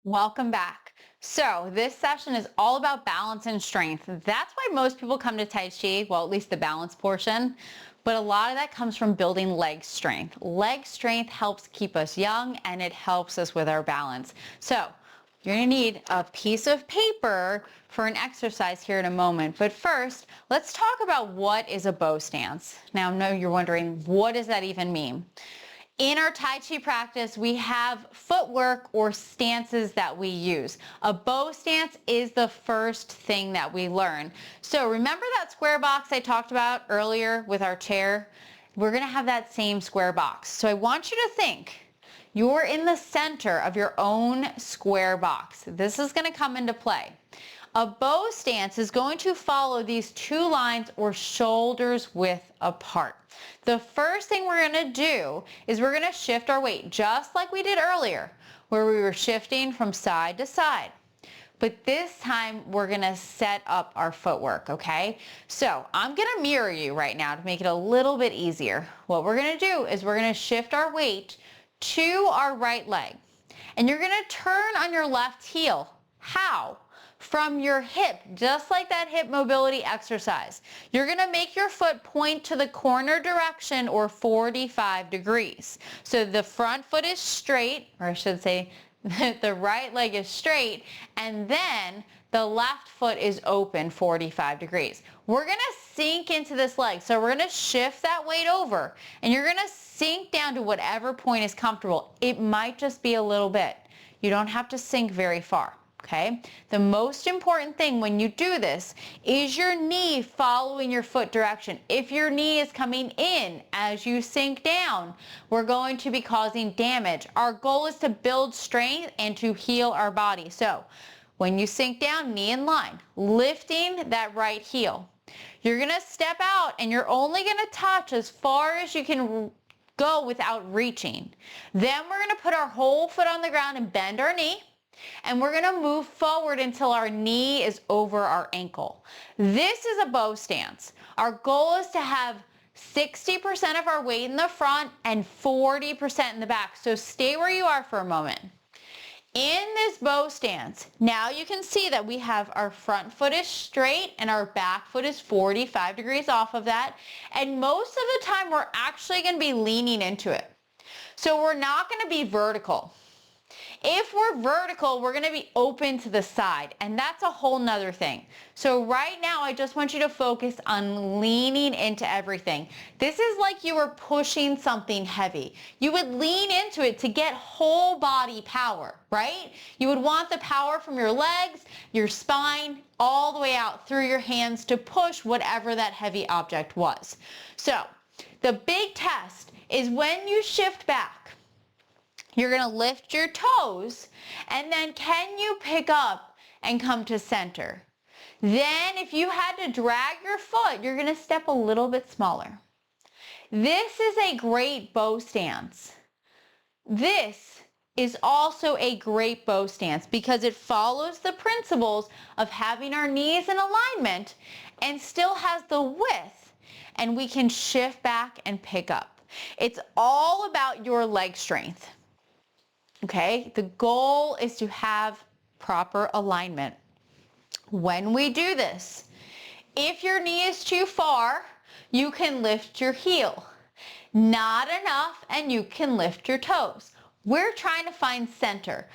Welcome back. So this session is all about balance and strength. That's why most people come to Tai Chi, well, at least the balance portion, but a lot of that comes from building leg strength. Leg strength helps keep us young and it helps us with our balance. So you're gonna need a piece of paper for an exercise here in a moment. But first, let's talk about what is a bow stance. Now, I know you're wondering, what does that even mean? In our Tai Chi practice, we have footwork or stances that we use. A bow stance is the first thing that we learn. So remember that square box I talked about earlier with our chair? We're gonna have that same square box. So I want you to think you're in the center of your own square box. This is gonna come into play. A bow stance is going to follow these two lines or shoulders width apart. The first thing we're going to do is we're going to shift our weight just like we did earlier where we were shifting from side to side. But this time we're going to set up our footwork, okay? So I'm going to mirror you right now to make it a little bit easier. What we're going to do is we're going to shift our weight to our right leg. And you're going to turn on your left heel. How? From your hip, just like that hip mobility exercise. You're going to make your foot point to the corner direction or 45 degrees. So the front foot is straight, or I should say the right leg is straight, and then the left foot is open 45 degrees. We're going to sink into this leg. So we're going to shift that weight over and you're going to sink down to whatever point is comfortable. It might just be a little bit. You don't have to sink very far. Okay, the most important thing when you do this is your knee following your foot direction. If your knee is coming in as you sink down, we're going to be causing damage. Our goal is to build strength and to heal our body. So when you sink down, knee in line, lifting that right heel. You're going to step out and you're only going to touch as far as you can go without reaching. Then we're going to put our whole foot on the ground and bend our knee. And we're going to move forward until our knee is over our ankle. This is a bow stance. Our goal is to have 60% of our weight in the front and 40% in the back. So stay where you are for a moment. In this bow stance, now you can see that we have our front foot is straight and our back foot is 45 degrees off of that. And most of the time we're actually going to be leaning into it. So we're not going to be vertical. If we're vertical, we're going to be open to the side, and that's a whole nother thing. So right now, I just want you to focus on leaning into everything. This is like you were pushing something heavy. You would lean into it to get whole body power, right? You would want the power from your legs, your spine, all the way out through your hands to push whatever that heavy object was. So the big test is when you shift back. You're going to lift your toes and then can you pick up and come to center? Then if you had to drag your foot, you're going to step a little bit smaller. This is a great bow stance. This is also a great bow stance because it follows the principles of having our knees in alignment and still has the width, and we can shift back and pick up. It's all about your leg strength. Okay, the goal is to have proper alignment. When we do this, if your knee is too far, you can lift your heel. Not enough, and you can lift your toes. We're trying to find center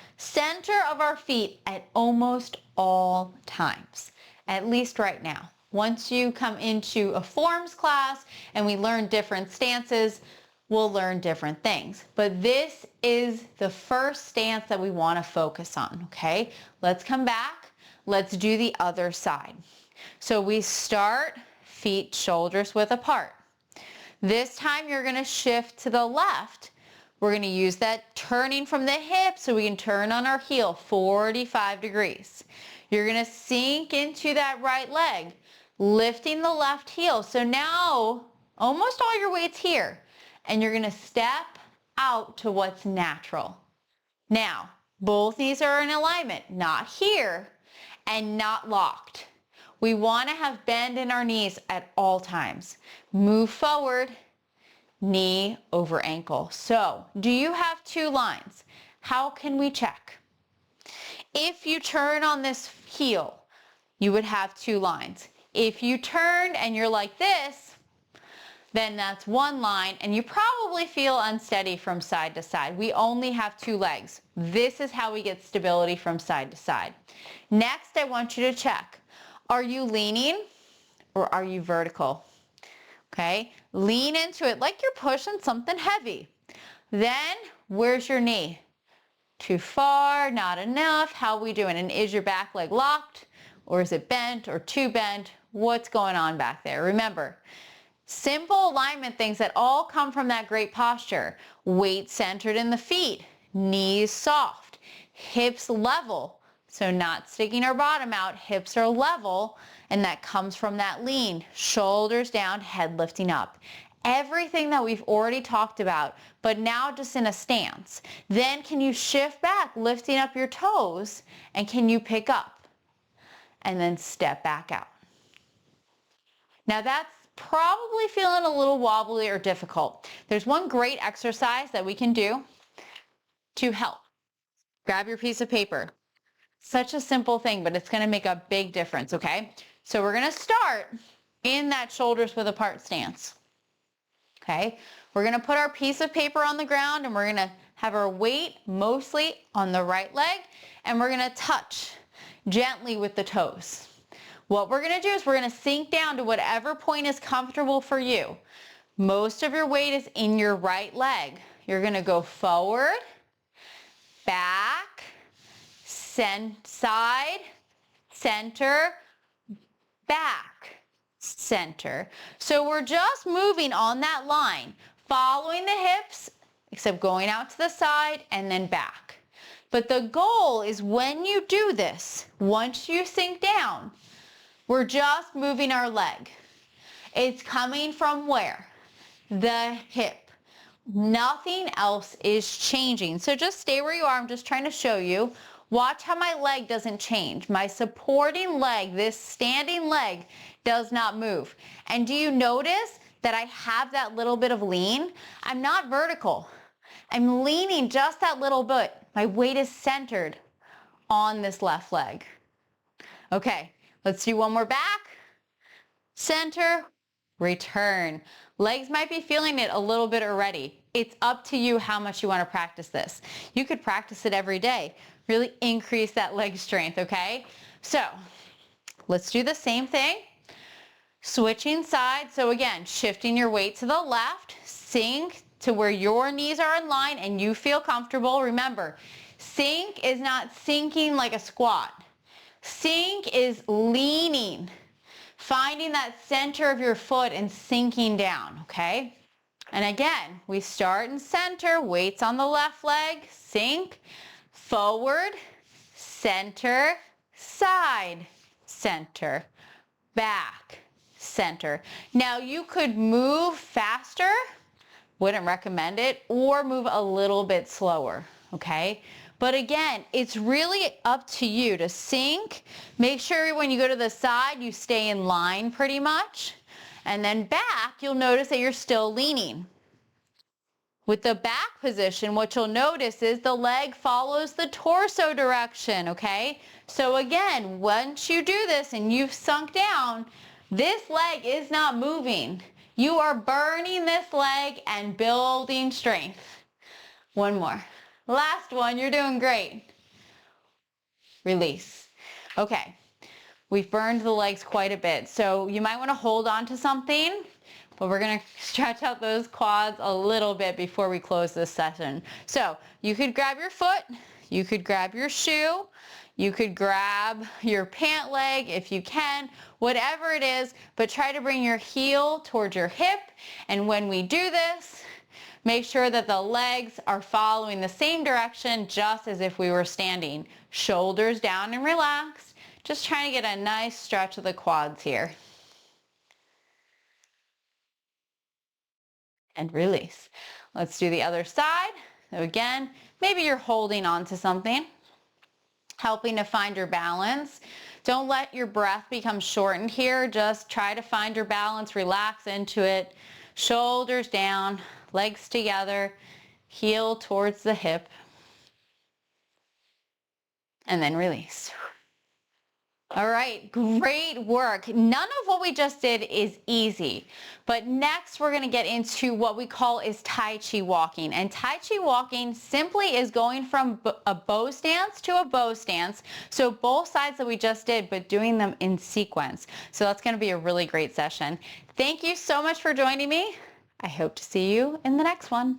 of our feet at almost all times, at least right now. Once you come into a forms class and we learn different stances, we'll learn different things. But this is the first stance that we want to focus on, okay? Let's come back. Let's do the other side. So we start feet shoulders width apart. This time you're going to shift to the left. We're going to use that turning from the hip so we can turn on our heel 45 degrees. You're going to sink into that right leg, lifting the left heel. So now almost all your weight's here. And you're going to step out to what's natural. Now, both knees are in alignment, not here and not locked. We want to have bend in our knees at all times. Move forward, knee over ankle. So, do you have two lines? How can we check? If you turn on this heel, you would have 2 lines. If you turn and you're like this, then that's 1 line, and you probably feel unsteady from side to side. We only have 2 legs. This is how we get stability from side to side. Next, I want you to check. Are you leaning or are you vertical? Okay, lean into it like you're pushing something heavy. Then, where's your knee? Too far, not enough, how are we doing? And is your back leg locked, or is it bent or too bent? What's going on back there? Remember, simple alignment things that all come from that great posture. Weight centered in the feet, knees soft, hips level, so not sticking our bottom out, hips are level, and that comes from that lean, shoulders down, head lifting up. Everything that we've already talked about, but now just in a stance. Then can you shift back, lifting up your toes, and can you pick up? And then step back out. Now that's probably feeling a little wobbly or difficult. There's one great exercise that we can do to help. Grab your piece of paper. Such a simple thing, but it's going to make a big difference, okay? So we're going to start in that shoulders width apart stance. Okay? We're going to put our piece of paper on the ground and we're going to have our weight mostly on the right leg, and we're going to touch gently with the toes. What we're going to do is we're going to sink down to whatever point is comfortable for you. Most of your weight is in your right leg. You're going to go forward, back, side, center, back, center. So we're just moving on that line, following the hips, except going out to the side and then back. But the goal is when you do this, once you sink down, we're just moving our leg. It's coming from where? The hip. Nothing else is changing. So just stay where you are. I'm just trying to show you. Watch how my leg doesn't change. My supporting leg, this standing leg, does not move. And do you notice that I have that little bit of lean? I'm not vertical. I'm leaning just that little bit. My weight is centered on this left leg. Okay, let's do one more back. Center, return. Legs might be feeling it a little bit already. It's up to you how much you want to practice this. You could practice it every day. Really increase that leg strength, okay? So let's do the same thing. Switching sides. So again, shifting your weight to the left. Sink to where your knees are in line and you feel comfortable. Remember, sink is not sinking like a squat. Sink is leaning, finding that center of your foot and sinking down, okay? And again, we start in center, weights on the left leg, sink, forward, center, side, center, back, center. Now you could move faster, wouldn't recommend it, or move a little bit slower, okay? But again, it's really up to you to sink. Make sure when you go to the side, you stay in line pretty much. And then back, you'll notice that you're still leaning. With the back position, what you'll notice is the leg follows the torso direction, okay? So again, once you do this and you've sunk down, this leg is not moving. You are burning this leg and building strength. One more. Last one, you're doing great. Release. Okay, we've burned the legs quite a bit, so you might want to hold on to something, but we're going to stretch out those quads a little bit before we close this session. So you could grab your foot, you could grab your shoe, you could grab your pant leg if you can, whatever it is, but try to bring your heel towards your hip. And when we do this, make sure that the legs are following the same direction just as if we were standing. Shoulders down and relaxed. Just trying to get a nice stretch of the quads here. And release. Let's do the other side. So again, maybe you're holding on to something, helping to find your balance. Don't let your breath become shortened here. Just try to find your balance, relax into it. Shoulders down, legs together, heel towards the hip. and then release. All right, great work. None of what we just did is easy, but next we're going to get into what we call is Tai Chi walking. And Tai Chi walking simply is going from a bow stance to a bow stance. So both sides that we just did, but doing them in sequence. So that's going to be a really great session. Thank you so much for joining me. I hope to see you in the next one.